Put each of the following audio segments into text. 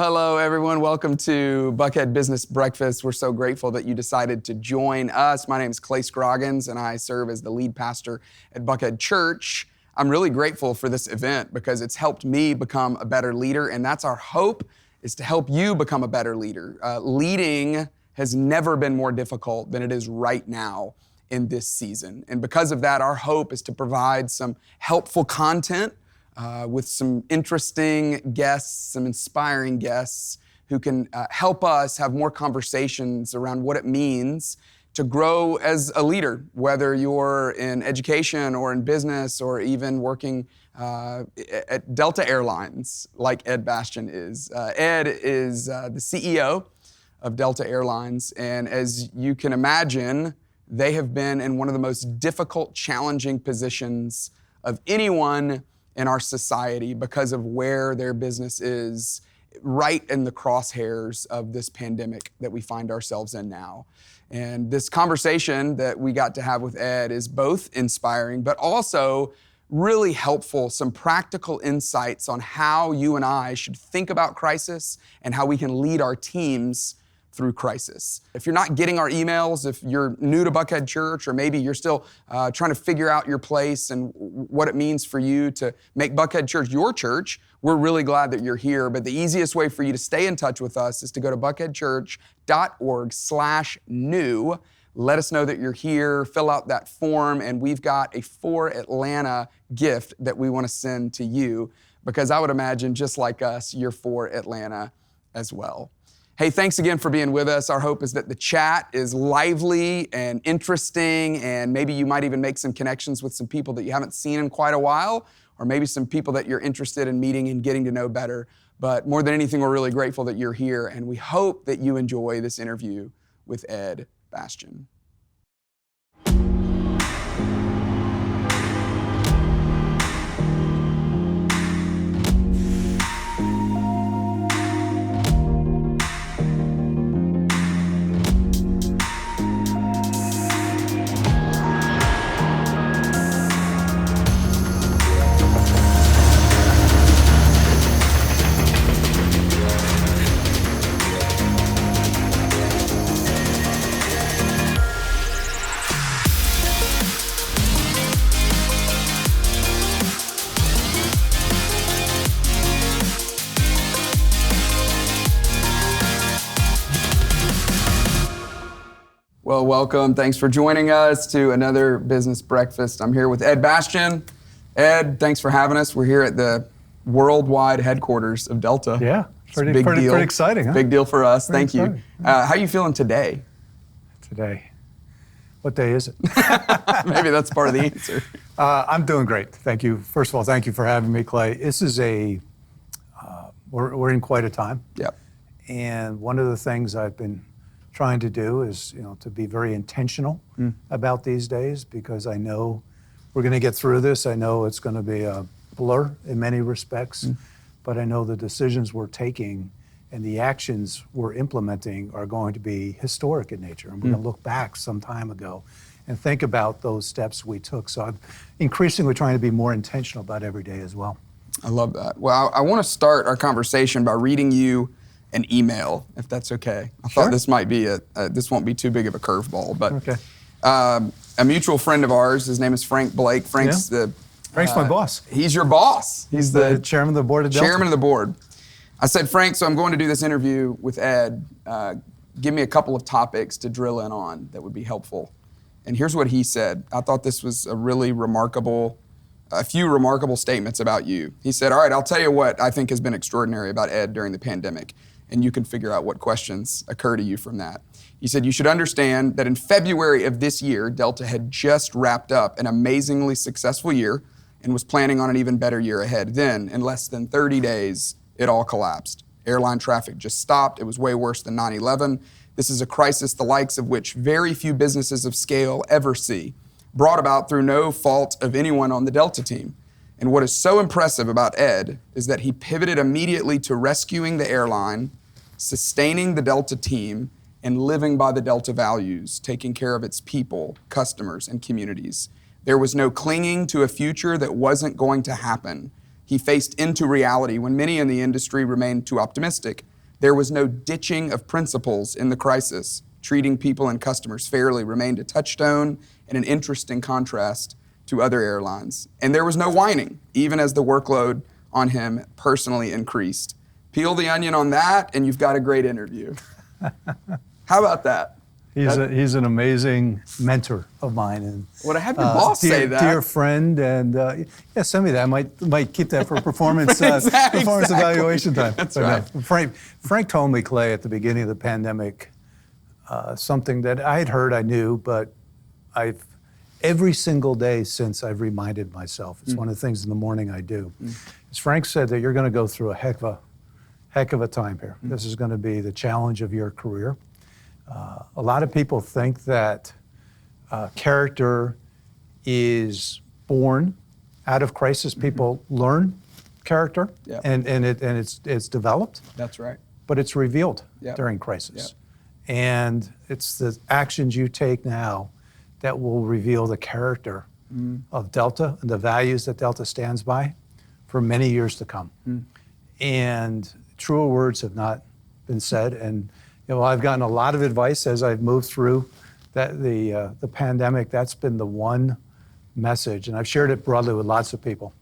Hello, everyone. Welcome to Buckhead Business Breakfast. We're so grateful that you decided to join us. My name is Clay Scroggins, and I serve as the lead pastor at Buckhead Church. I'm really grateful for this event because it's helped me become a better leader, and that's our hope, is to help you become a better leader. Leading has never been more difficult than it is right now in this season. And because of that, our hope is to provide some helpful content with some interesting guests, some inspiring guests who can help us have more conversations around what it means to grow as a leader, whether you're in education or in business or even working at Delta Airlines like Ed Bastian is. Ed is the CEO of Delta Airlines, and as you can imagine, they have been in one of the most difficult, challenging positions of anyone in our society because of where their business is right in the crosshairs of this pandemic that we find ourselves in now. And this conversation that we got to have with Ed is both inspiring, but also really helpful, some practical insights on how you and I should think about crisis and how we can lead our teams through crisis. If you're not getting our emails, if you're new to Buckhead Church, or maybe you're still trying to figure out your place and what it means for you to make Buckhead Church your church, we're really glad that you're here. But the easiest way for you to stay in touch with us is to go to buckheadchurch.org/new. Let us know that you're here, fill out that form, and we've got a For Atlanta gift that we want to send to you, because I would imagine, just like us, you're for Atlanta as well. Hey, thanks again for being with us. Our hope is that the chat is lively and interesting, and maybe you might even make some connections with some people that you haven't seen in quite a while, or maybe some people that you're interested in meeting and getting to know better. But more than anything, we're really grateful that you're here, and we hope that you enjoy this interview with Ed Bastian. Well, welcome. Thanks for joining us to another business breakfast. I'm here with Ed Bastian. Ed, thanks for having us. We're here at the worldwide headquarters of Delta. Yeah, pretty exciting, huh? Big deal for us. Thank you. Exciting. How are you feeling today? Today? What day is it? Maybe that's part of the answer. I'm doing great. Thank you. First of all, thank you for having me, Clay. This is we're in quite a time. Yep. And one of the things I've been trying to do is, to be very intentional about these days, because I know we're going to get through this. I know it's going to be a blur in many respects, but I know the decisions we're taking and the actions we're implementing are going to be historic in nature. And we're going to look back some time ago and think about those steps we took. So I'm increasingly trying to be more intentional about every day as well. I love that. Well, I want to start our conversation by reading you an email, if that's okay. I thought this might be this won't be too big of a curveball, but okay. A mutual friend of ours, his name is Frank Blake. Frank's my boss. He's your boss. He's the chairman of the board of Delta. Chairman of the board. I said, Frank, so I'm going to do this interview with Ed. Give me a couple of topics to drill in on that would be helpful. And here's what he said. I thought this was a few remarkable statements about you. He said, all right, I'll tell you what I think has been extraordinary about Ed during the pandemic, and you can figure out what questions occur to you from that. He said, you should understand that in February of this year, Delta had just wrapped up an amazingly successful year and was planning on an even better year ahead. Then, in less than 30 days, it all collapsed. Airline traffic just stopped. It was way worse than 9/11. This is a crisis the likes of which very few businesses of scale ever see, brought about through no fault of anyone on the Delta team. And what is so impressive about Ed is that he pivoted immediately to rescuing the airline, sustaining the Delta team, and living by the Delta values, taking care of its people, customers, and communities. There was no clinging to a future that wasn't going to happen. He faced into reality when many in the industry remained too optimistic. There was no ditching of principles in the crisis. Treating people and customers fairly remained a touchstone and an interesting contrast to other airlines. And there was no whining, even as the workload on him personally increased. Peel the onion on that, and you've got a great interview. How about that? He's an amazing mentor of mine, and Well, to have your boss say that. Dear friend, and yeah, send me that. I might keep that for performance performance evaluation time. That's But right. Frank told me, Clay, at the beginning of the pandemic, something that I had heard, I knew, but every single day since I've reminded myself. It's one of the things in the morning I do. As Frank said, that you're going to go through a heck of a time here. This is going to be the challenge of your career. A lot of people think that character is born out of crisis. People learn character, Yep. and it's developed, That's right. but it's revealed Yep. during crisis. Yep. And it's the actions you take now that will reveal the character of Delta and the values that Delta stands by for many years to come. And truer words have not been said. And I've gotten a lot of advice as I've moved through the pandemic. That's been the one message, and I've shared it broadly with lots of people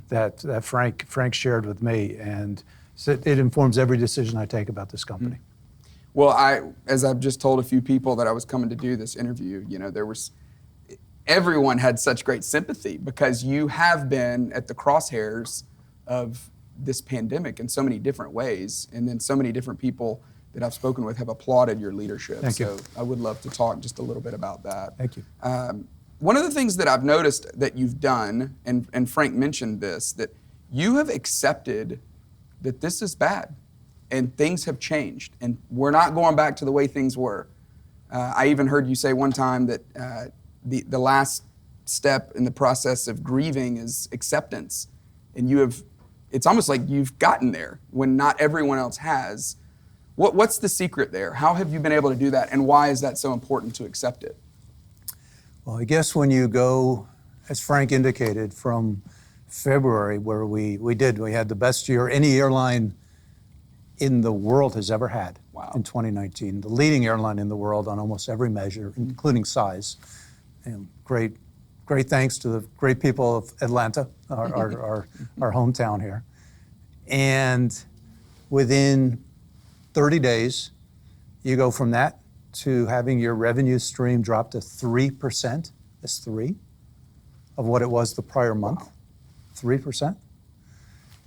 that Frank shared with me, and so it informs every decision I take about this company. Well, as I've just told a few people that I was coming to do this interview, everyone had such great sympathy because you have been at the crosshairs of this pandemic in so many different ways, and then so many different people that I've spoken with have applauded your leadership. Thank you. So I would love to talk just a little bit about that. Thank you. One of the things that I've noticed that you've done, and Frank mentioned this, that you have accepted that this is bad and things have changed and we're not going back to the way things were. I even heard you say one time that the last step in the process of grieving is acceptance. And it's almost like you've gotten there when not everyone else has. What's the secret there? How have you been able to do that, and why is that so important to accept it? Well, I guess when you go, as Frank indicated, from February, where we had the best year any airline in the world has ever had. Wow. In 2019, the leading airline in the world on almost every measure, including size. And great thanks to the great people of Atlanta, our hometown here. And within 30 days, you go from that to having your revenue stream drop to 3%. That's 3 of what it was the prior month. Wow. 3%.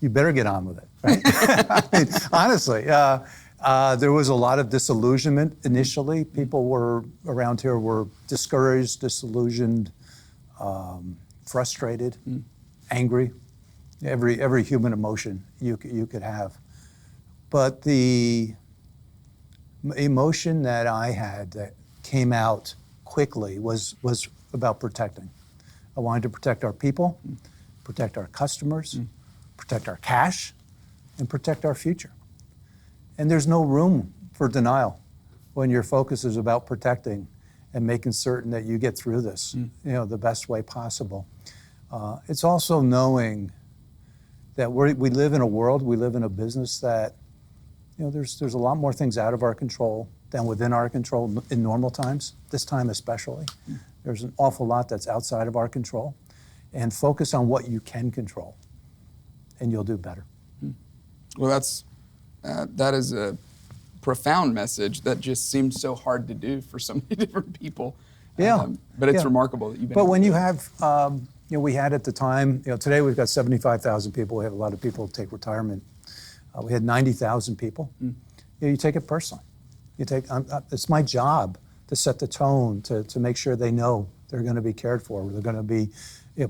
You better get on with it, right? I mean, honestly, there was a lot of disillusionment initially. People around here were discouraged, disillusioned, frustrated, angry, every human emotion you could have. But the emotion that I had that came out quickly was about protecting. I wanted to protect our people, protect our customers, protect our cash, and protect our future. And there's no room for denial when your focus is about protecting and making certain that you get through this, the best way possible. It's also knowing that we live in a world, we live in a business that, there's a lot more things out of our control than within our control in normal times, this time especially. There's an awful lot that's outside of our control. And focus on what you can control, and you'll do better. Well, that is a profound message that just seems so hard to do for so many different people. Yeah. But it's remarkable that you've been But able when to you do it. have, we had at the time, today we've got 75,000 people. We have a lot of people take retirement. We had 90,000 people. You take it personally. It's my job to set the tone, to make sure they know they're going to be cared for. They're going to be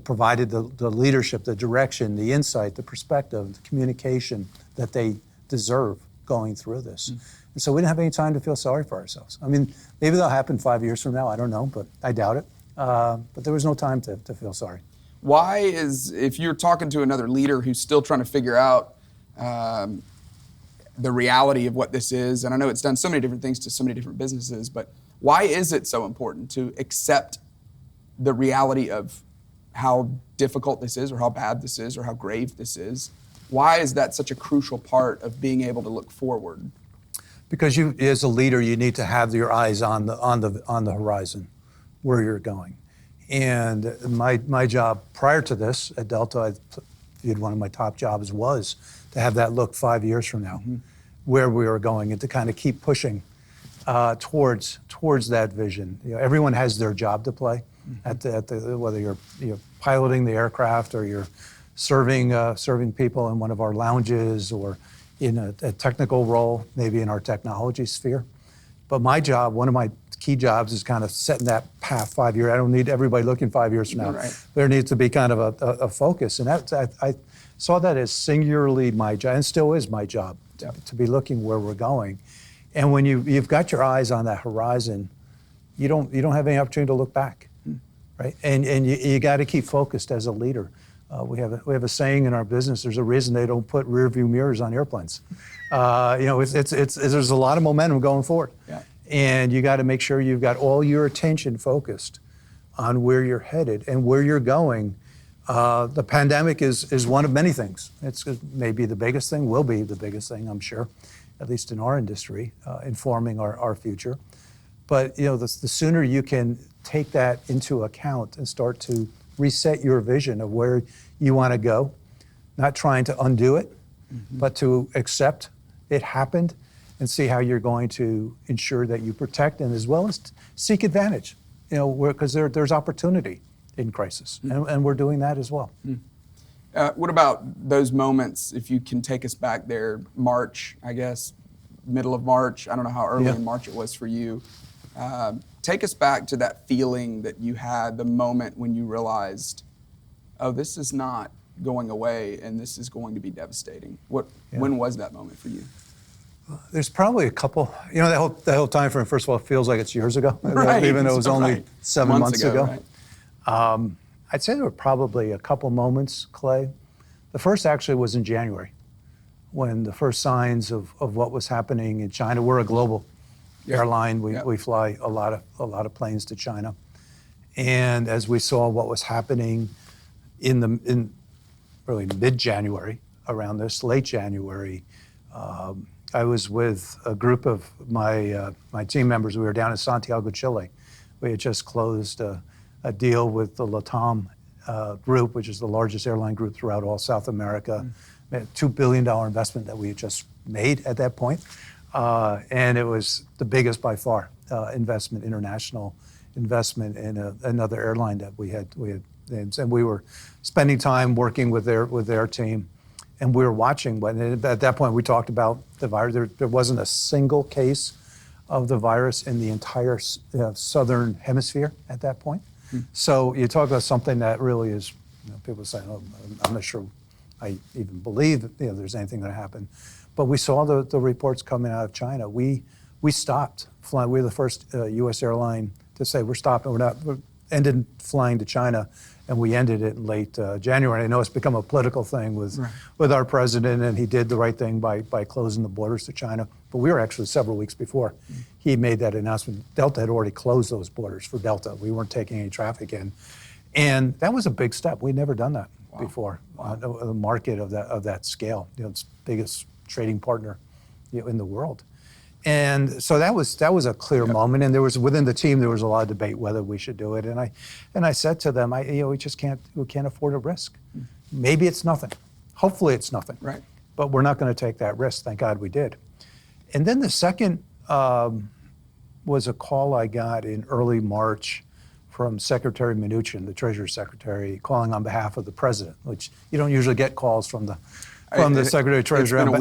provided the leadership, the direction, the insight, the perspective, the communication that they deserve going through this. And so we didn't have any time to feel sorry for ourselves. I mean, maybe that'll happen 5 years from now. I don't know, but I doubt it. But there was no time to feel sorry. Why if you're talking to another leader who's still trying to figure out the reality of what this is, and I know it's done so many different things to so many different businesses, but why is it so important to accept the reality of how difficult this is, or how bad this is, or how grave this is? Why is that such a crucial part of being able to look forward? Because you, as a leader, you need to have your eyes on the horizon, where you're going. And my job prior to this at Delta, I viewed one of my top jobs was to have that look 5 years from now, where we were going, and to kind of keep pushing towards that vision. You know, everyone has their job to play, whether you're piloting the aircraft or you're serving people in one of our lounges or in a technical role, maybe in our technology sphere. But my job, one of my key jobs, is kind of setting that path 5 years. I don't need everybody looking 5 years from now. Right. There needs to be kind of a focus. And I saw that as singularly my job, and still is my job, to be looking where we're going. And when you've got your eyes on that horizon, you don't have any opportunity to look back, right? And you got to keep focused as a leader. We have a saying in our business. There's a reason they don't put rear view mirrors on airplanes. There's a lot of momentum going forward, and you got to make sure you've got all your attention focused on where you're headed and where you're going. The pandemic is one of many things. It's maybe the biggest thing, will be the biggest thing, I'm sure, at least in our industry, informing our future. But the sooner you can take that into account and start to reset your vision of where you want to go, not trying to undo it, but to accept it happened and see how you're going to ensure that you protect and as well as seek advantage, because there's opportunity in crisis, and we're doing that as well. What about those moments, if you can take us back there, March, I guess, middle of March, I don't know how early in March it was for you. Take us back to that feeling that you had, the moment when you realized, oh, this is not going away and this is going to be devastating. When was that moment for you? There's probably a couple, that whole time frame, first of all, it feels like it's years ago, right. Even though it was only 7 months ago. Right. I'd say there were probably a couple moments, Clay. The first actually was in January, when the first signs of what was happening in China. We're a global airline. We fly a lot of planes to China. And as we saw what was happening in really mid-January, around this, late January, I was with a group of my team members. We were down in Santiago, Chile. We had just closed a deal with the LATAM group, which is the largest airline group throughout all South America. A $2 billion investment that we had just made at that point. And it was the biggest by far international investment in another airline that we had. And we were spending time working with their team, and we were watching. But at that point, we talked about the virus. There wasn't a single case of the virus in the entire southern hemisphere at that point. So you talk about something that really is, people say, oh, I'm not sure I even believe that there's anything going to happen. But we saw the reports coming out of China. We stopped flying. We were the first U.S. airline to say we're stopping. We ended flying to China, and we ended it in late January. I know it's become a political thing with our president, and he did the right thing by closing the borders to China. But we were actually several weeks before he made that announcement. Delta had already closed those borders for Delta. We weren't taking any traffic in, and that was a big step. We'd never done that before. A market of that scale. It's the biggest trading partner in the world. And so that was a clear moment, and there was, within the team, there was a lot of debate whether we should do it. And I said to them, we just can't afford a risk. Maybe it's nothing. Hopefully it's nothing. Right. But we're not going to take that risk. Thank God we did. And then the second was a call I got in early March from Secretary Mnuchin, the Treasury Secretary, calling on behalf of the President, which you don't usually get calls from the Secretary of Treasury on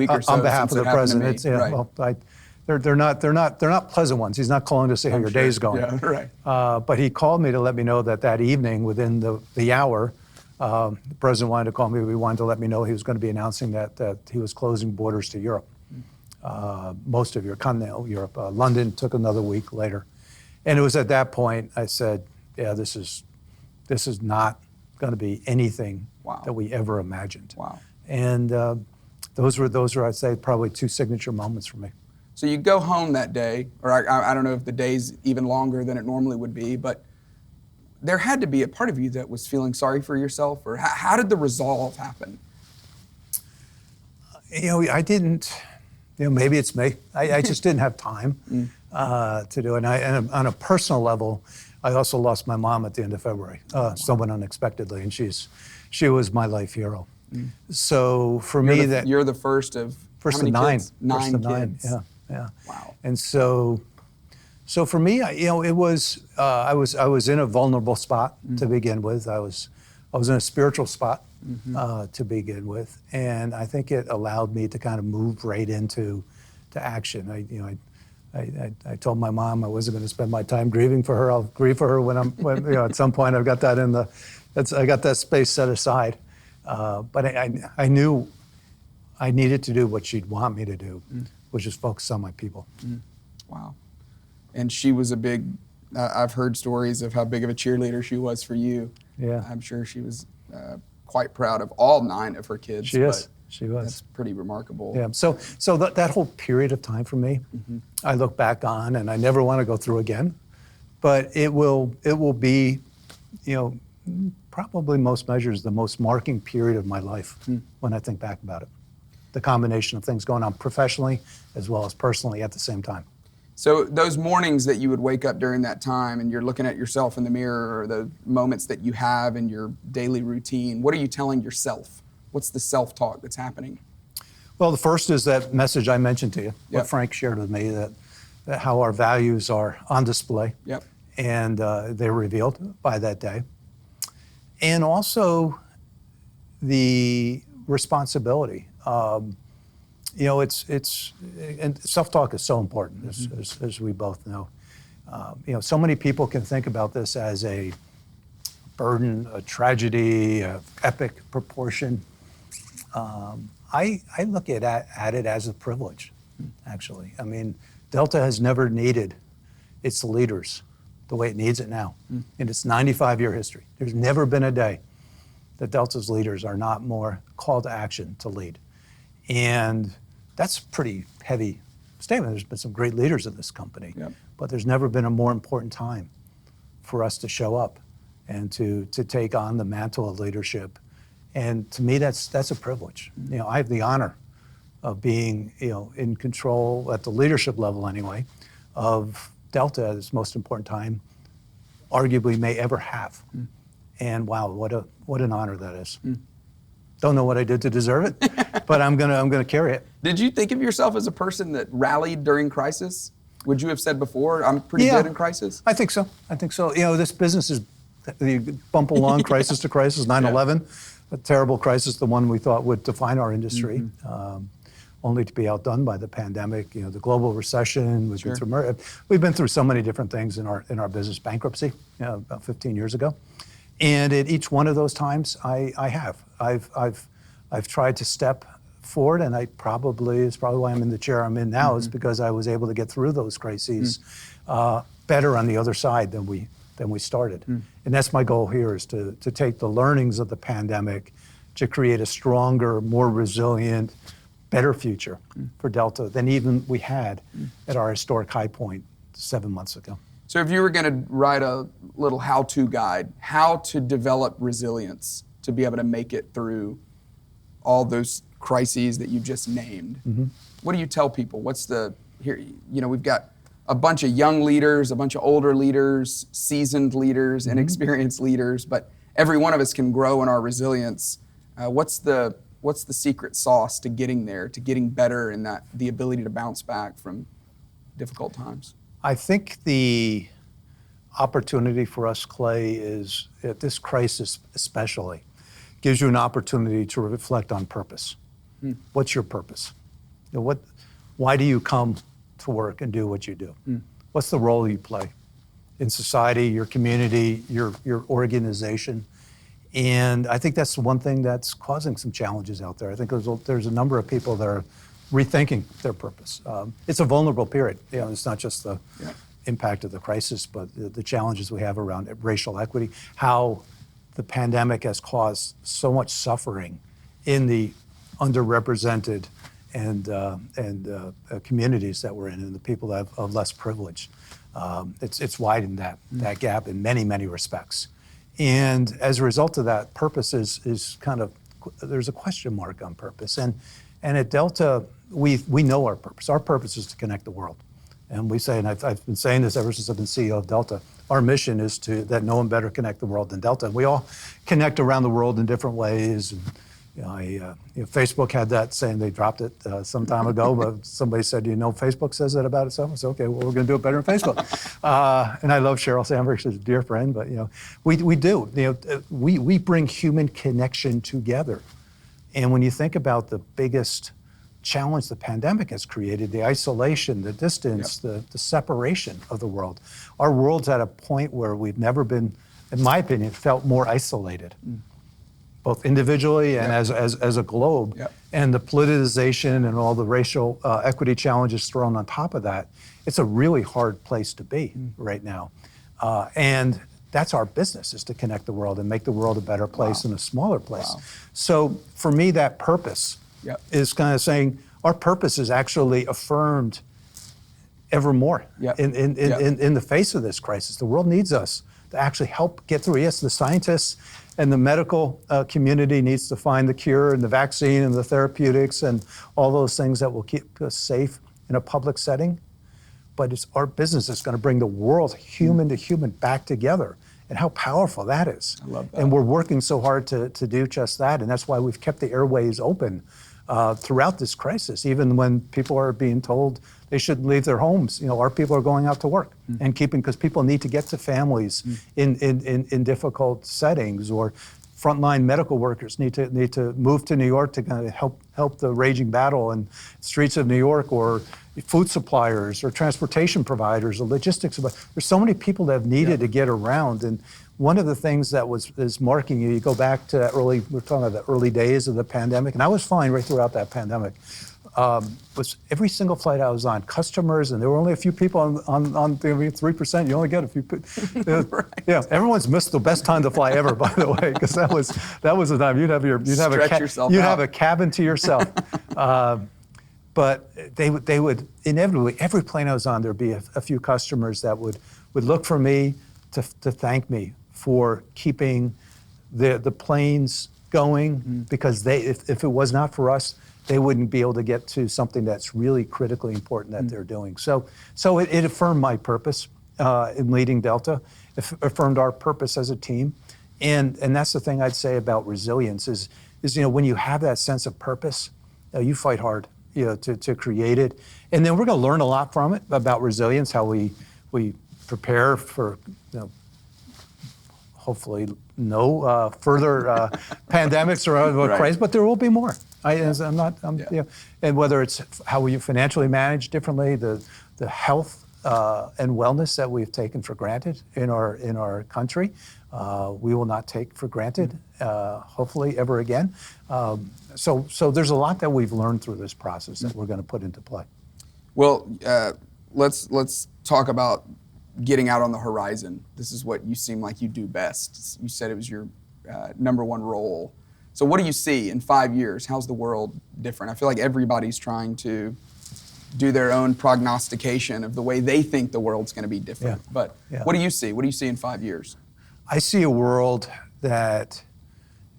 behalf of the President. They're not pleasant ones. He's not calling to see how your day's going. Yeah, right. But he called me to let me know that evening, within the hour, the President wanted to call me. We wanted to let me know he was going to be announcing that he was closing borders to Europe, most of continental Europe. London took another week later. And it was at that point I said, this is not going to be anything that we ever imagined. Wow. And those were, I'd say, probably two signature moments for me. So you go home that day, or I don't know if the day's even longer than it normally would be, but there had to be a part of you that was feeling sorry for yourself, or how did the resolve happen? I didn't maybe it's me. I just didn't have time to do it. And on a personal level, I also lost my mom at the end of February, somewhat unexpectedly, and she was my life hero. So for me, you're the first of first how many of nine, kids? Nine first of nine, kids. yeah. Wow. And so for me, it was I was in a vulnerable spot to begin with. I was in a spiritual spot to begin with, and I think it allowed me to kind of move right into action. I told my mom I wasn't going to spend my time grieving for her. I'll grieve for her when at some point I've got that I got that space set aside. But I knew I needed to do what she'd want me to do, which is focus on my people. Wow. And she was a big, I've heard stories of how big of a cheerleader she was for you. Yeah. I'm sure she was quite proud of all 9 of her kids. She is. She was. That's pretty remarkable. Yeah. So that whole period of time for me, I look back on, and I never want to go through again, but it will be, probably most measures the most marking period of my life when I think back about it. The combination of things going on professionally as well as personally at the same time. So those mornings that you would wake up during that time and you're looking at yourself in the mirror, or the moments that you have in your daily routine, what are you telling yourself? What's the self-talk that's happening? Well, the first is that message I mentioned to you, Yep. what Frank shared with me, that how our values are on display. Yep. And they're revealed by that day. And also the responsibility. And self-talk is so important, as we both know. So many people can think about this as a burden, a tragedy, an epic proportion. I look at it as a privilege, actually. I mean, Delta has never needed its leaders the way it needs it now in its 95-year history. There's never been a day that Delta's leaders are not more called to action to lead. And that's a pretty heavy statement. There's been some great leaders in this company, but there's never been a more important time for us to show up and to take on the mantle of leadership. And to me, that's a privilege. I have the honor of being, in control at the leadership level anyway, of Delta at its most important time, arguably may ever have. And wow, what an honor that is. Don't know what I did to deserve it, but I'm gonna carry it. Did you think of yourself as a person that rallied during crisis? Would you have said before, I'm pretty good in crisis? I think so. This business is, you bump along crisis to crisis, 9/11, a terrible crisis, the one we thought would define our industry, only to be outdone by the pandemic, the global recession. We've been through so many different things in our business, bankruptcy, about 15 years ago. And at each one of those times, I've tried to step forward, and it's probably why I'm in the chair I'm in now, is because I was able to get through those crises better on the other side than we started. And that's my goal here, is to take the learnings of the pandemic to create a stronger, more resilient, better future for Delta than even we had at our historic high point 7 months ago. So if you were going to write a little how-to guide, how to develop resilience to be able to make it through all those crises that you just named, what do you tell people? We've got a bunch of young leaders, a bunch of older leaders, seasoned leaders, inexperienced leaders, but every one of us can grow in our resilience. What's the secret sauce to getting there, to getting better in the ability to bounce back from difficult times? I think the opportunity for us, Clay, is at this crisis especially, gives you an opportunity to reflect on purpose. What's your purpose? Why do you come to work and do what you do? What's the role you play in society, your community, your organization? And I think that's the one thing that's causing some challenges out there. I think there's a number of people that are rethinking their purpose. It's a vulnerable period. It's not just the impact of the crisis, but the challenges we have around racial equity, how the pandemic has caused so much suffering in the underrepresented and communities that we're in, and the people that have less privilege. It's widened that gap in many, many respects. And as a result of that, purpose is kind of, there's a question mark on purpose. And at Delta, we know our purpose. Our purpose is to connect the world. And we say, and I've been saying this ever since I've been CEO of Delta, our mission is that no one better connect the world than Delta. And we all connect around the world in different ways. And, Facebook had that saying, they dropped it some time ago, but somebody said, Facebook says that about itself. I said, okay, well, we're going to do it better than Facebook. And I love Sheryl Sandberg, she's a dear friend, but we do. We bring human connection together. And when you think about the biggest challenge the pandemic has created, the isolation, the distance, the separation of the world. Our world's at a point where we've never been, in my opinion, felt more isolated, both individually and as a globe. And the politicization and all the racial equity challenges thrown on top of that, it's a really hard place to be right now. And that's our business, is to connect the world and make the world a better place and a smaller place. So for me, that purpose is kind of saying our purpose is actually affirmed ever more in the face of this crisis. The world needs us to actually help get through. Yes, the scientists and the medical community needs to find the cure and the vaccine and the therapeutics and all those things that will keep us safe in a public setting. But it's our business that's going to bring the world, human to human, back together. And how powerful that is. I love that. And we're working so hard to do just that. And that's why we've kept the airways open throughout this crisis. Even when people are being told they shouldn't leave their homes, our people are going out to work and because people need to get to families in difficult settings, or frontline medical workers need to move to New York to kind of help the raging battle in streets of New York, or food suppliers or transportation providers or logistics. There's so many people that have needed to get around. And one of the things that is marking you go back to we're talking about the early days of the pandemic, and I was fine right throughout that pandemic, was every single flight I was on, customers, and there were only a few people on 3%, you only get a few people. Right. Yeah, everyone's missed the best time to fly ever, by the way, because that was the time you'd have a cabin to yourself. But they would inevitably, every plane I was on, there'd be a few customers that would look for me to thank me for keeping the planes going, because if it was not for us, they wouldn't be able to get to something that's really critically important that they're doing. So it affirmed my purpose in leading Delta. It affirmed our purpose as a team. And that's the thing I'd say about resilience is when you have that sense of purpose, you fight hard to create it. And then we're going to learn a lot from it about resilience, how we prepare for hopefully no further pandemics or crises, but there will be more. And whether it's how you financially manage differently, the health and wellness that we've taken for granted in our country, we will not take for granted, hopefully ever again. So there's a lot that we've learned through this process that we're going to put into play. Well, let's talk about getting out on the horizon. This is what you seem like you do best. You said it was your number one role. So what do you see in 5 years? How's the world different? I feel like everybody's trying to do their own prognostication of the way they think the world's going to be different. But what do you see? What do you see in 5 years? I see a world that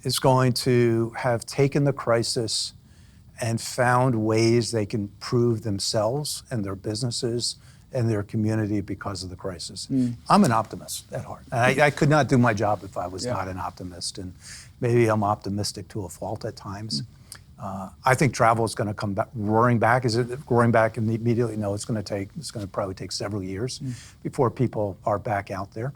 is going to have taken the crisis and found ways they can prove themselves and their businesses and their community because of the crisis. I'm an optimist at heart. I could not do my job if I was not an optimist, and maybe I'm optimistic to a fault at times. I think travel is going to come back, roaring back. Is it roaring back immediately? No, it's going to probably take several years before people are back out there.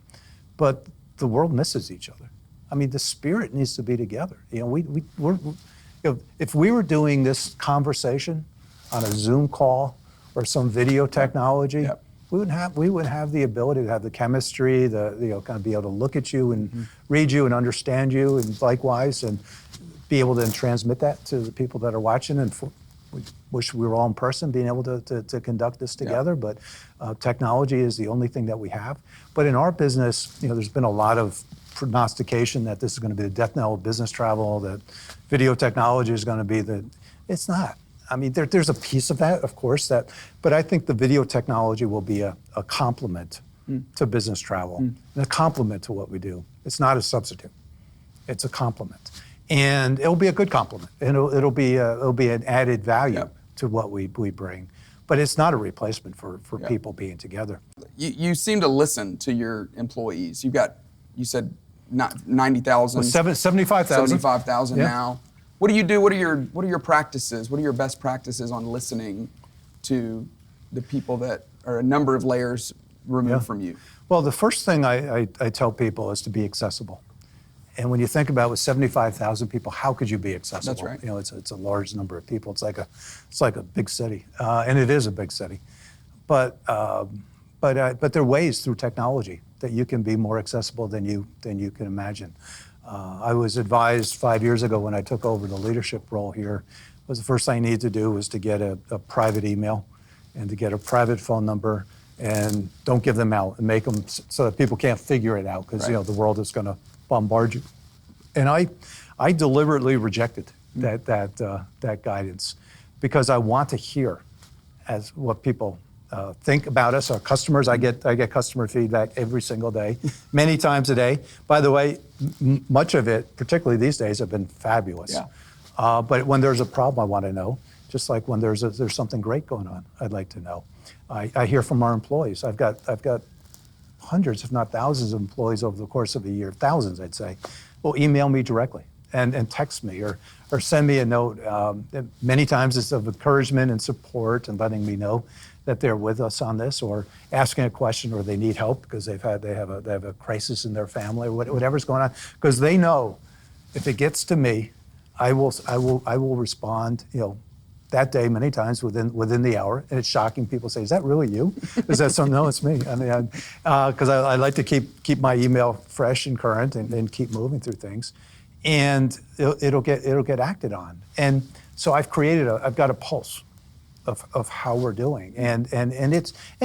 But the world misses each other. I mean, the spirit needs to be together. If we were doing this conversation on a Zoom call or some video technology, we wouldn't have the ability to have the chemistry, kind of be able to look at you and read you and understand you, and likewise, and be able to then transmit that to the people that are watching. And we wish we were all in person, being able to conduct this together. But technology is the only thing that we have. But in our business, there's been a lot of prognostication that this is going to be the death knell of business travel, that video technology is going to be it's not. I mean, there's a piece of that, of course, but I think the video technology will be a complement to business travel, and a complement to what we do. It's not a substitute. It's a complement. And it'll be a good complement. And it'll be an added value to what we bring. But it's not a replacement for people being together. You seem to listen to your employees. You said not 90,000. 75,000. 75,000 now. What do you do? What are your practices? What are your best practices on listening to the people that are a number of layers removed from you? Well, the first thing I tell people is to be accessible. And when you think about with 75,000 people, how could you be accessible? That's right. You know, it's a large number of people. It's like a big city, and it is a big city. But there are ways through technology that you can be more accessible than you can imagine. I was advised 5 years ago when I took over the leadership role here, was the first thing I needed to do was to get a private email and to get a private phone number, and don't give them out and make them so that people can't figure it out, because the world is going to bombard you. And I deliberately rejected that guidance, because I want to hear as what people think about us, our customers. I get customer feedback every single day, many times a day. By the way, much of it, particularly these days, have been fabulous. Yeah. But when there's a problem, I want to know. Just like when there's something great going on, I'd like to know. I hear from our employees. I've got hundreds, if not thousands, of employees over the course of a year. Thousands, I'd say, will email me directly and text me or send me a note. Many times it's of encouragement and support and letting me know that they're with us on this, or asking a question, or they need help because they have a crisis in their family, or whatever's going on, because they know if it gets to me, I will respond. That day many times within the hour, and it's shocking. People say, "Is that really you? Is that something?" No, it's me. I mean, because I like to keep my email fresh and current and keep moving through things, and it'll get acted on. And so I've got a pulse of how we're doing, and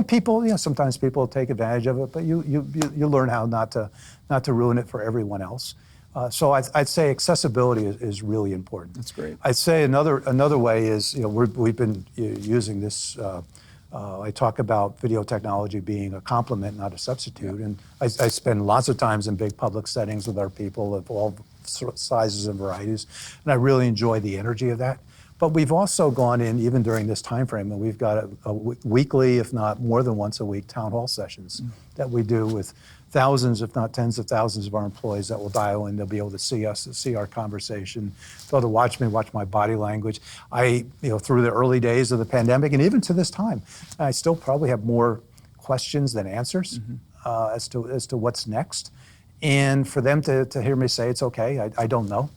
people, sometimes people take advantage of it, but you learn how not to ruin it for everyone else. So I'd say accessibility is really important. That's great. I'd say another way is, we've been using this. I talk about video technology being a complement, not a substitute. And I spend lots of times in big public settings with our people of all sizes and varieties, and I really enjoy the energy of that. But we've also gone in, even during this time frame, and we've got a weekly, if not more than once a week, town hall sessions that we do with thousands, if not tens of thousands of our employees that will dial in. They'll be able to see us, see our conversation. They'll to watch me, watch my body language. Through the early days of the pandemic, and even to this time, I still probably have more questions than answers as to what's next. And for them to hear me say, it's okay, I don't know.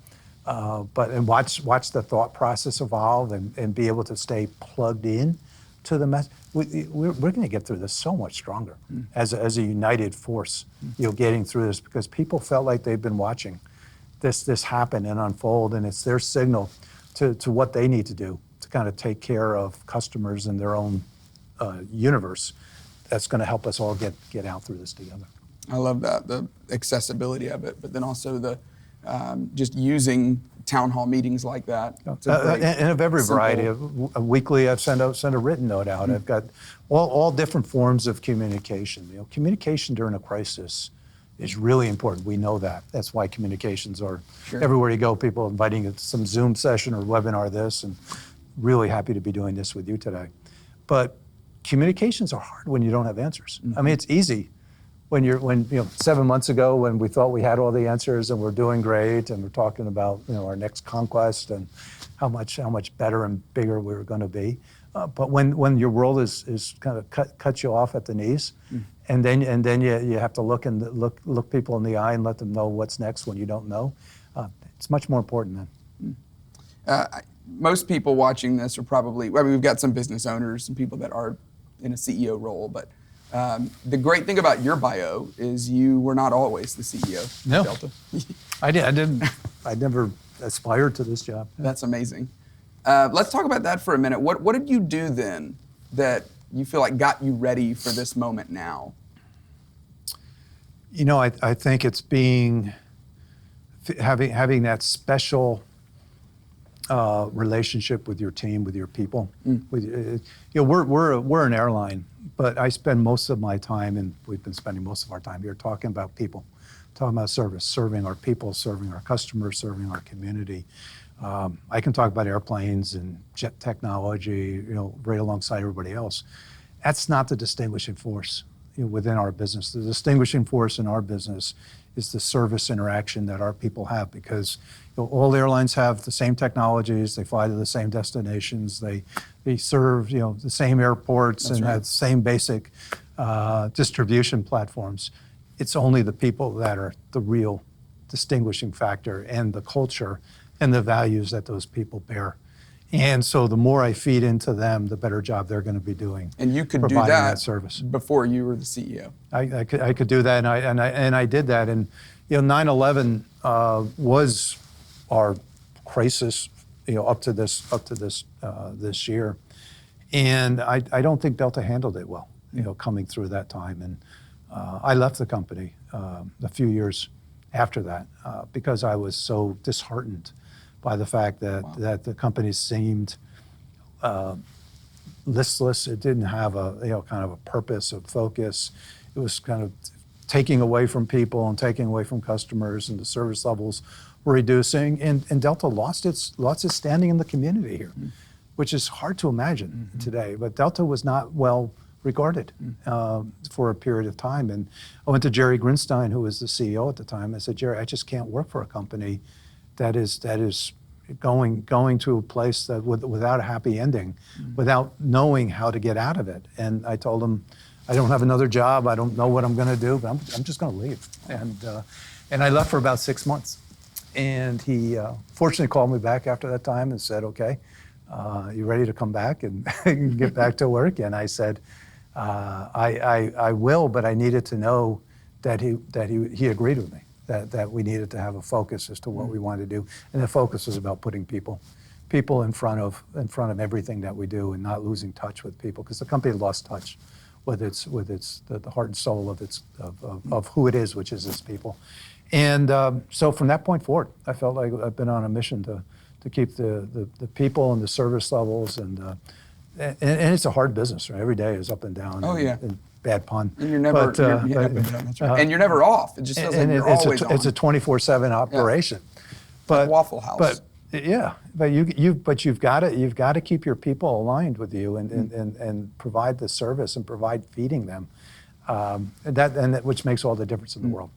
But watch the thought process evolve and be able to stay plugged in to the mess. We're going to get through this so much stronger as a united force, getting through this, because people felt like they've been watching this happen and unfold, and it's their signal to what they need to do to kind of take care of customers in their own universe. That's going to help us all get out through this together. I love that, the accessibility of it, but then also the just using town hall meetings like that. And of every variety. Weekly, I've sent a written note out. I've got all different forms of communication. Communication during a crisis is really important. We know that. That's why communications are everywhere you go. People inviting you to some Zoom session or webinar this, and really happy to be doing this with you today. But communications are hard when you don't have answers. I mean, it's easy when 7 months ago, when we thought we had all the answers and we're doing great and we're talking about our next conquest and how much better and bigger we were going to be. But when your world is kind of cut you off at the knees, and then you have to look people in the eye and let them know what's next when you don't know. It's much more important then. Most people watching this are probably, we've got some business owners and people that are in a CEO role, but the great thing about your bio is you were not always the CEO of Delta. I never aspired to this job. That's amazing. Let's talk about that for a minute. What did you do then that you feel like got you ready for this moment now? I think it's having that special relationship with your team, with your people. We're an airline, but I spend most of my time, and we've been spending most of our time here talking about people, talking about service, serving our people, serving our customers, serving our community. I can talk about airplanes and jet technology, right alongside everybody else. That's not the distinguishing force within our business. The distinguishing force in our business is the service interaction that our people have, because all airlines have the same technologies, they fly to the same destinations, they serve the same airports. That's and right. Have the same basic distribution platforms. It's only the people that are the real distinguishing factor, and the culture and the values that those people bear. And so the more I feed into them, the better job they're going to be doing. And you could do that service before you were the CEO. I could do that, and I did that. And 9/11 was our crisis, up to this year, and I don't think Delta handled it well, coming through that time. And I left the company a few years after that because I was so disheartened by the fact that wow. that the company seemed listless. It didn't have a kind of a purpose, a focus. It was kind of taking away from people and taking away from customers, and the service levels were reducing. And Delta lost its standing in the community here, mm-hmm. which is hard to imagine mm-hmm. today. But Delta was not well regarded for a period of time. And I went to Jerry Grinstein, who was the CEO at the time. I said, Jerry, I just can't work for a company that is going to a place that without a happy ending, without knowing how to get out of it. And I told him, I don't have another job. I don't know what I'm going to do, but I'm just going to leave. And I left for about 6 months. And he fortunately called me back after that time and said, okay, you ready to come back and get back to work? And I said, I will, but I needed to know that he agreed with me, that we needed to have a focus as to what we wanted to do. And the focus is about putting people in front of everything that we do, and not losing touch with people, because the company lost touch with the heart and soul of who it is, which is its people. And so from that point forward, I felt like I've been on a mission to keep the people and the service levels, and it's a hard business, right? Every day is up and down. Oh, yeah. And bad pun. And you're never, that's right. And you're never off. It just feels like you're always on. It's a 24/7 operation. Yeah. But like Waffle House. But you've got to keep your people aligned with you, and provide the service and provide feeding them, which makes all the difference in the world.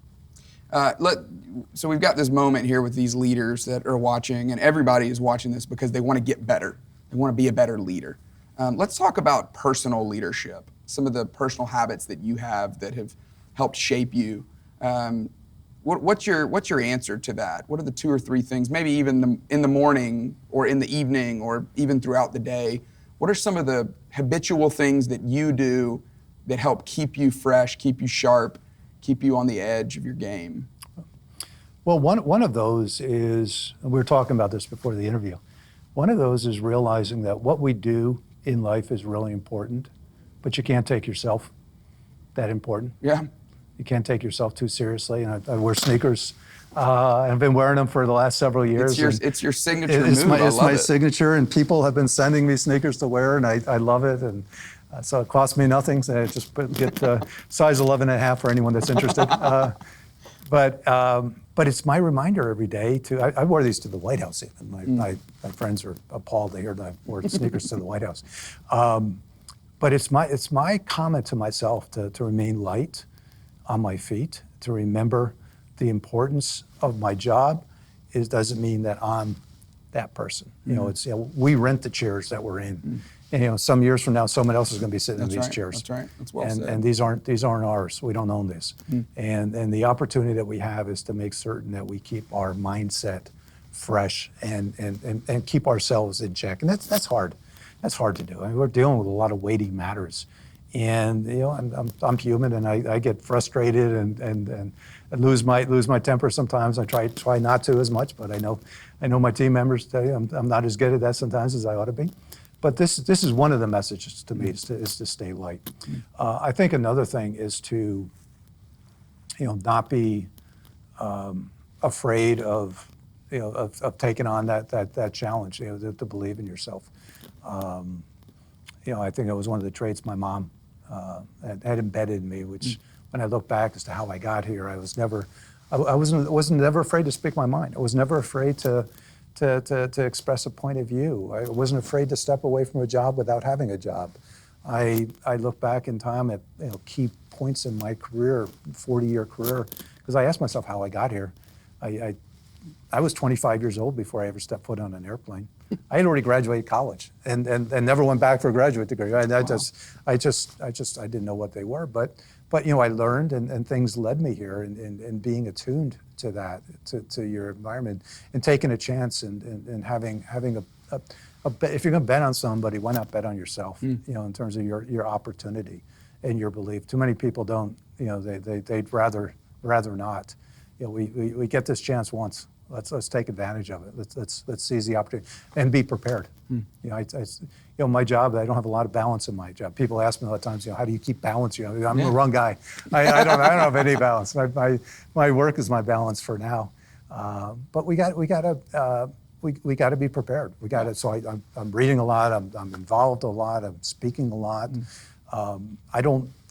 So we've got this moment here with these leaders that are watching, and everybody is watching this because they want to get better. They want to be a better leader. Let's talk about personal leadership, some of the personal habits that you have that have helped shape you. What's your answer to that? What are the 2 or 3 things, maybe even in the morning or in the evening or even throughout the day? What are some of the habitual things that you do that help keep you fresh, keep you sharp, keep you on the edge of your game? Well, one of those is, and we were talking about this before the interview, one of those is realizing that what we do in life is really important, but you can't take yourself that important. Yeah. You can't take yourself too seriously. And I wear sneakers. I've been wearing them for the last several years. It's your signature move. It's my signature, and people have been sending me sneakers to wear, and I love it. And so it costs me nothing. So I just get size 11.5 for anyone that's interested. But it's my reminder every day I wore these to the White House even. My friends are appalled to hear that I wore sneakers to the White House. But it's my comment to myself to remain light on my feet, to remember the importance of my job. Doesn't mean that I'm that person. We rent the chairs that we're in. And some years from now, someone else is going to be sitting in these chairs. That's right. That's well said. And these aren't ours. We don't own these. And the opportunity that we have is to make certain that we keep our mindset fresh and keep ourselves in check. And that's hard. That's hard to do. I mean, we're dealing with a lot of weighty matters. And I'm human, and I get frustrated and lose my temper sometimes. I try not to as much, but I know my team members tell you I'm not as good at that sometimes as I ought to be. But this is one of the messages to me is to stay light. I think another thing is to not be afraid of taking on that challenge. To believe in yourself. I think it was one of the traits my mom had embedded in me, which when I look back as to how I got here, I wasn't never afraid to speak my mind. I was never afraid to to express a point of view. I wasn't afraid to step away from a job without having a job. I look back in time at key points in my career, 40-year career, because I asked myself how I got here. I was 25 years old before I ever stepped foot on an airplane. I had already graduated college and never went back for a graduate degree. I didn't know what they were, but I learned and things led me here, and being attuned to that, to your environment, and taking a chance and having a bet. If you're going to bet on somebody, why not bet on yourself? In terms of your opportunity and your belief. Too many people don't. They'd rather not. We get this chance once. Let's take advantage of it. Let's seize the opportunity and be prepared. My job, I don't have a lot of balance in my job. People ask me a lot of times, how do you keep balance? I'm the wrong guy. I don't have any balance. My work is my balance for now. But we got to be prepared. So I'm reading a lot. I'm involved a lot. I'm speaking a lot.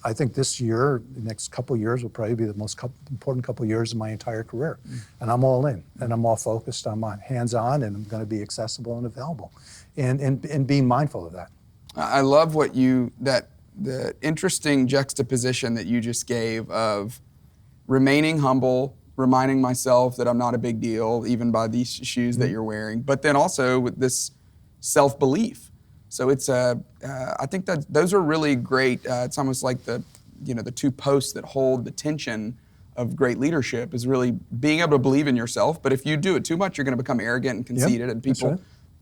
I think this year, the next couple of years, will probably be the most important couple of years of my entire career. And I'm all in, and I'm all focused. I'm hands-on, and I'm going to be accessible and available, and being mindful of that. I love the interesting juxtaposition that you just gave of remaining humble, reminding myself that I'm not a big deal, even by these shoes that you're wearing, but then also with this self-belief. So it's I think that those are really great. It's almost like the two posts that hold the tension of great leadership is really being able to believe in yourself. But if you do it too much, you're going to become arrogant and conceited, and people,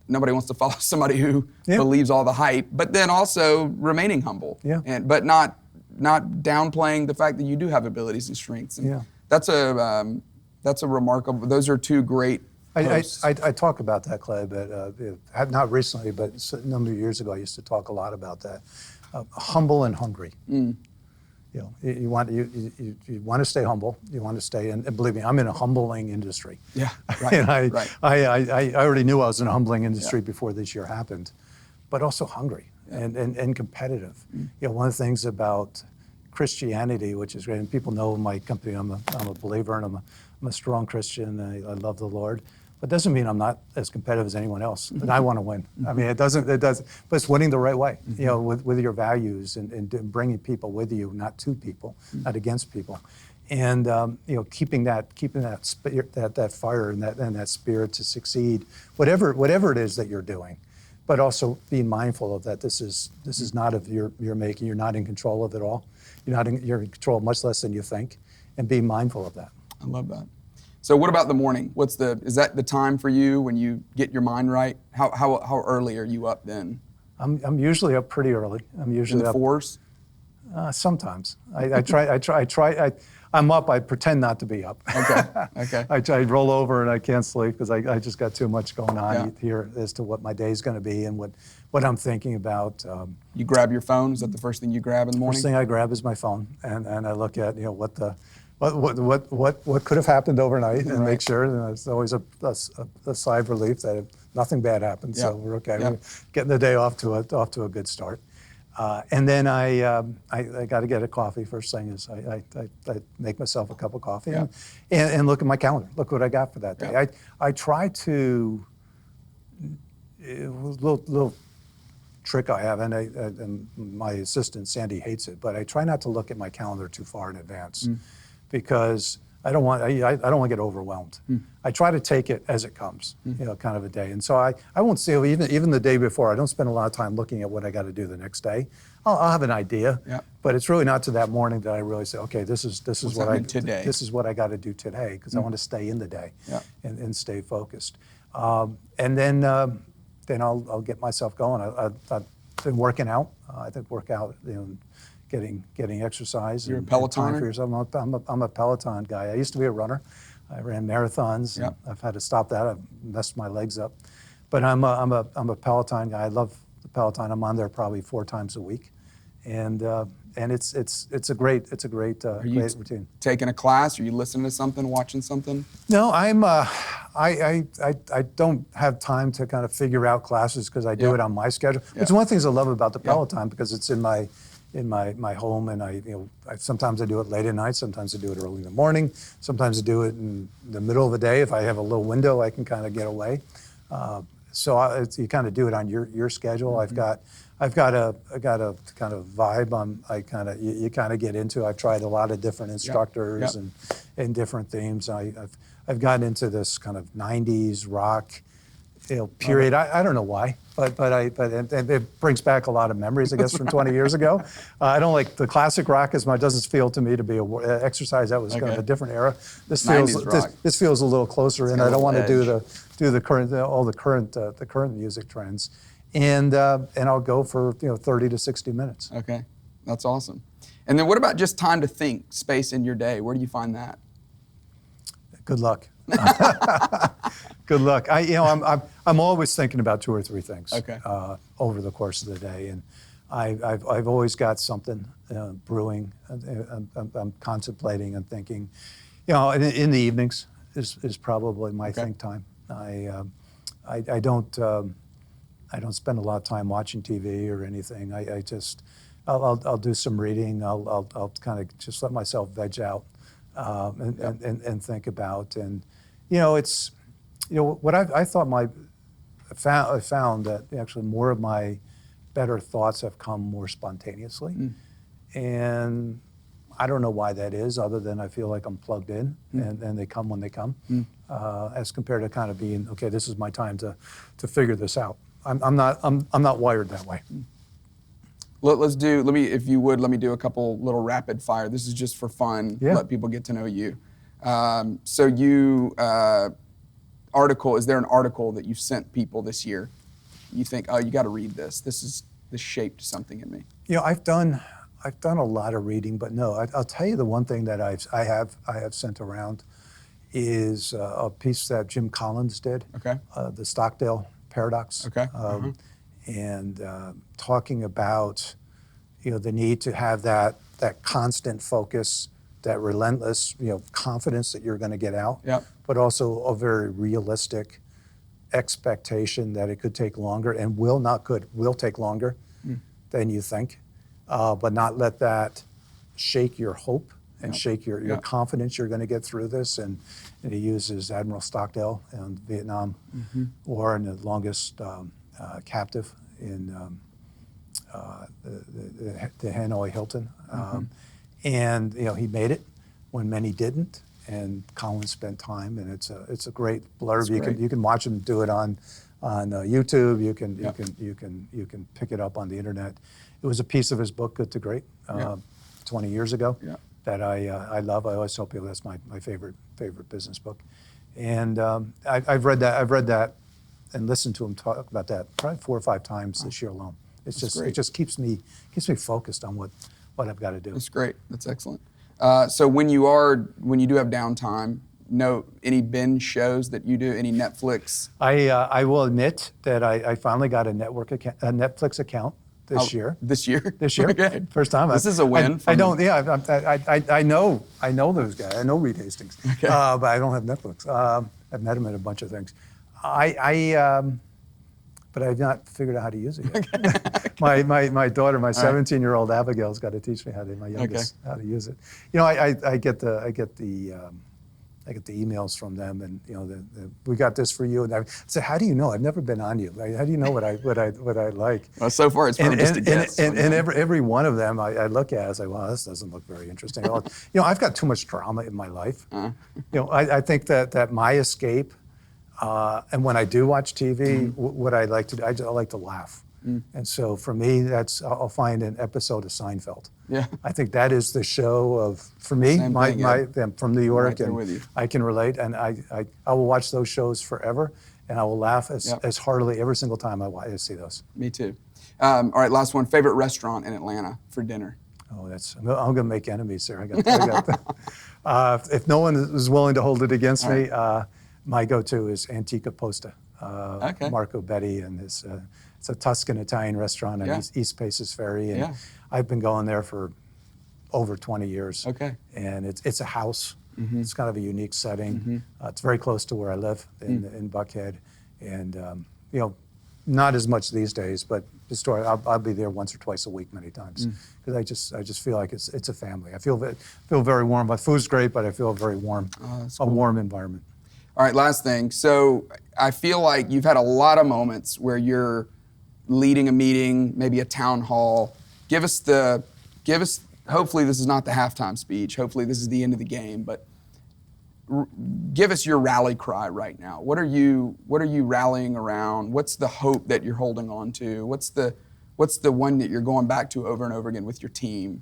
nobody wants to follow somebody who believes all the hype. But then also remaining humble, but not downplaying the fact that you do have abilities and strengths. And that's a remarkable. Those are two great. I talk about that, Clay, but not recently, but a number of years ago, I used to talk a lot about that. Humble and hungry. You want to stay humble. You want to stay, and believe me, I'm in a humbling industry. Yeah, right. And right. I already knew I was in a humbling industry before this year happened, but also hungry and competitive. One of the things about Christianity, which is great, and people know in my company, I'm a believer, and I'm a strong Christian. I love the Lord. But it doesn't mean I'm not as competitive as anyone else. And I want to win. I mean, it doesn't. But it's winning the right way. With your values and bringing people with you, not to people, not against people, and keeping that fire and that spirit to succeed, whatever it is that you're doing, but also being mindful of that. This is not of your making. You're not in control of it all. You're in control much less than you think, and be mindful of that. I love that. So what about the morning? Is that the time for you when you get your mind right? How early are you up then? I'm usually up pretty early. I'm usually in the up 4s? Sometimes. I try. I'm up. I pretend not to be up. Okay. I roll over and I can't sleep because I just got too much going on here as to what my day's going to be and what I'm thinking about. You grab your phone? Is that the first thing you grab in the morning? First thing I grab is my phone, and I look at what could have happened overnight, and make sure. And it's always a sigh of relief that nothing bad happened. So we're okay. We're getting the day off to a good start. And then I got to get a coffee. First thing is I make myself a cup of coffee and look at my calendar. Look what I got for that day. I try to little trick I have, and my assistant Sandy hates it, but I try not to look at my calendar too far in advance because I don't want to get overwhelmed. I try to take it as it comes, kind of a day. And so I won't see even the day before. I don't spend a lot of time looking at what I got to do the next day. I'll have an idea, but it's really not to that morning that I really say, okay, this is what I got to do today, because I want to stay in the day and stay focused. And then I'll get myself going. I've been working out. I think workout, getting exercise. You're a Pelotoner? I'm a Peloton guy. I used to be a runner. I ran marathons. And I've had to stop that. I've messed my legs up. But I'm a Peloton guy. I love the Peloton. I'm on there probably 4 times a week, and it's a great routine. Taking a class? Are you listening to something, watching something? No, I don't have time to kind of figure out classes because I do it on my schedule. It's one of the things I love about the Peloton because it's in my home, and sometimes I do it late at night, sometimes I do it early in the morning, sometimes I do it in the middle of the day. If I have a little window, I can kind of get away. You kind of do it on your schedule. I've got a kind of vibe. You kind of get into. I've tried a lot of different instructors and different themes. I've gotten into this kind of '90s rock, period. I don't know why, but it brings back a lot of memories, I guess, from 20 years ago. I don't like the classic rock as much. Doesn't feel to me to be a exercise. That was kind of a different era. This feels a little closer in. I don't want to do the current music trends, and I'll go for 30 to 60 minutes. Okay, that's awesome. And then what about just time to think, space in your day? Where do you find that? Good luck. Good luck. I'm always thinking about 2 or 3 things over the course of the day, and I've always got something brewing. I'm contemplating and thinking. In the evenings is probably my think time. I don't spend a lot of time watching TV or anything. I'll do some reading. I'll kind of just let myself veg out and think about. And it's what I found that actually more of my better thoughts have come more spontaneously, and I don't know why that is, other than I feel like I'm plugged in, and they come when they come, as compared to kind of being, okay, this is my time to figure this out. I'm not wired that way. If you would, let me do a couple little rapid fire. This is just for fun. Yeah. Let people get to know you. Is there an article that you've sent people this year? You think, oh, you got to read this. This shaped something in me. I've done a lot of reading, but no, I'll tell you the one thing that I have sent around is a piece that Jim Collins did. Okay. The Stockdale Paradox. Okay. And talking about the need to have that constant focus, that relentless confidence that you're going to get out, but also a very realistic expectation that it could take longer and will take longer than you think, but not let that shake your hope and shake your confidence you're going to get through this. And he uses Admiral Stockdale in the Vietnam War and the longest captive in the Hanoi Hilton. And he made it when many didn't. And Collins spent time, and it's a great blurb. You can watch him do it on YouTube. You can pick it up on the internet. It was a piece of his book, Good to Great, 20 years ago, that I love. I always tell people that's my favorite business book. And I've read that and listened to him talk about that probably 4 or 5 times this year alone. It just keeps me focused on what I've got to do. That's great. That's excellent. So when you do have downtime, any binge shows that you do, any Netflix? I will admit that I finally got a Netflix account this year. This year? This year. Okay. First time. This is a win. I know those guys. I know Reed Hastings, but I don't have Netflix. I've met him in a bunch of things. But I've not figured out how to use it yet. My daughter, my 17-year-old Abigail's got to teach me how to use it. I get the emails from them, and we got this for you. And I say, how do you know? I've never been on you. How do you know what I like? Well, so far it's probably just a guess. And every one of them I look at, I say, well, this doesn't look very interesting. I've got too much drama in my life. I think that my escape. And when I do watch TV, what I like to do, I like to laugh. And so for me, I'll find an episode of Seinfeld. Yeah. I think that is the show for me. I'm from New York, right there with you. I can relate, and I will watch those shows forever, and I will laugh as heartily every single time I see those. Me too. All right, last one. Favorite restaurant in Atlanta for dinner? Oh, I'm going to make enemies there. If no one is willing to hold it against me. My go-to is Antica Posta, Marco Betti, and it's a Tuscan Italian restaurant on East Paces Ferry, and I've been going there for over 20 years. Okay. And it's a house. It's kind of a unique setting. It's very close to where I live in Buckhead, and not as much these days, but I'll be there once or twice a week many times because I just feel like it's a family. I feel very warm. My food's great, but I feel very warm. A warm environment. All right, last thing. So I feel like you've had a lot of moments where you're leading a meeting, maybe a town hall. Give us, hopefully this is not the halftime speech. Hopefully this is the end of the game, but give us your rally cry right now. What are you rallying around? What's the hope that you're holding on to? What's the one that you're going back to over and over again with your team?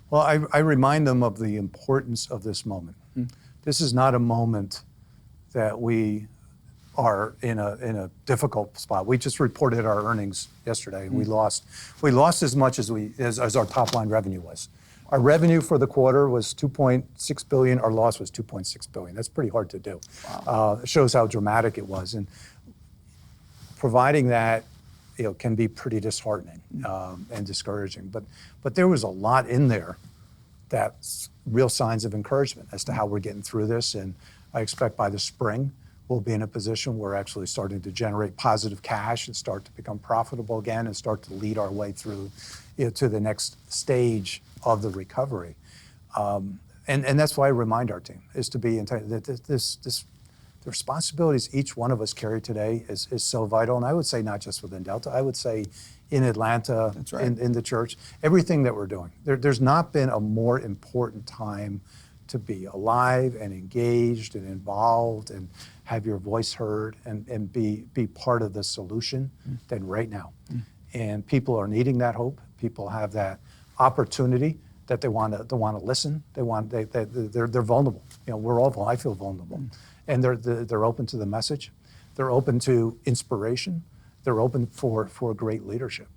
Well, I remind them of the importance of this moment. This is not a moment that we are in a difficult spot. We just reported our earnings yesterday, and we lost as much as our top line revenue was. Our revenue for the quarter was $2.6 billion. Our loss was $2.6 billion. That's pretty hard to do. Wow. It shows how dramatic it was, and providing that can be pretty disheartening and discouraging. But there was a lot in there that's real signs of encouragement as to how we're getting through this. And I expect by the spring, we'll be in a position where we're actually starting to generate positive cash and start to become profitable again and start to lead our way through to the next stage of the recovery. And that's why I remind our team is to be intent that the responsibilities each one of us carry today is so vital. And I would say not just within Delta, I would say in Atlanta, that's right. in the church, everything that we're doing. There's not been a more important time to be alive and engaged and involved and have your voice heard and be part of the solution than right now. And people are needing that hope. People have that opportunity that they want to listen. They're vulnerable. We're all vulnerable. I feel vulnerable. And they're open to the message. They're open to inspiration. They're open for great leadership.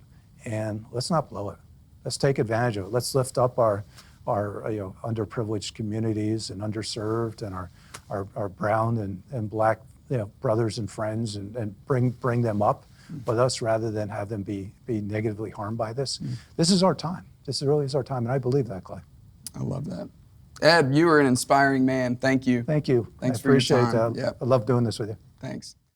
And let's not blow it. Let's take advantage of it. Let's lift up our underprivileged communities and underserved and our brown and black brothers and friends and bring them up with us rather than have them be negatively harmed by this. This is our time. This really is our time, and I believe that, Clay. I love that. Ed, you are an inspiring man. Thank you. Thank you. Thanks I for your appreciate time. that. Yep. I love doing this with you. Thanks.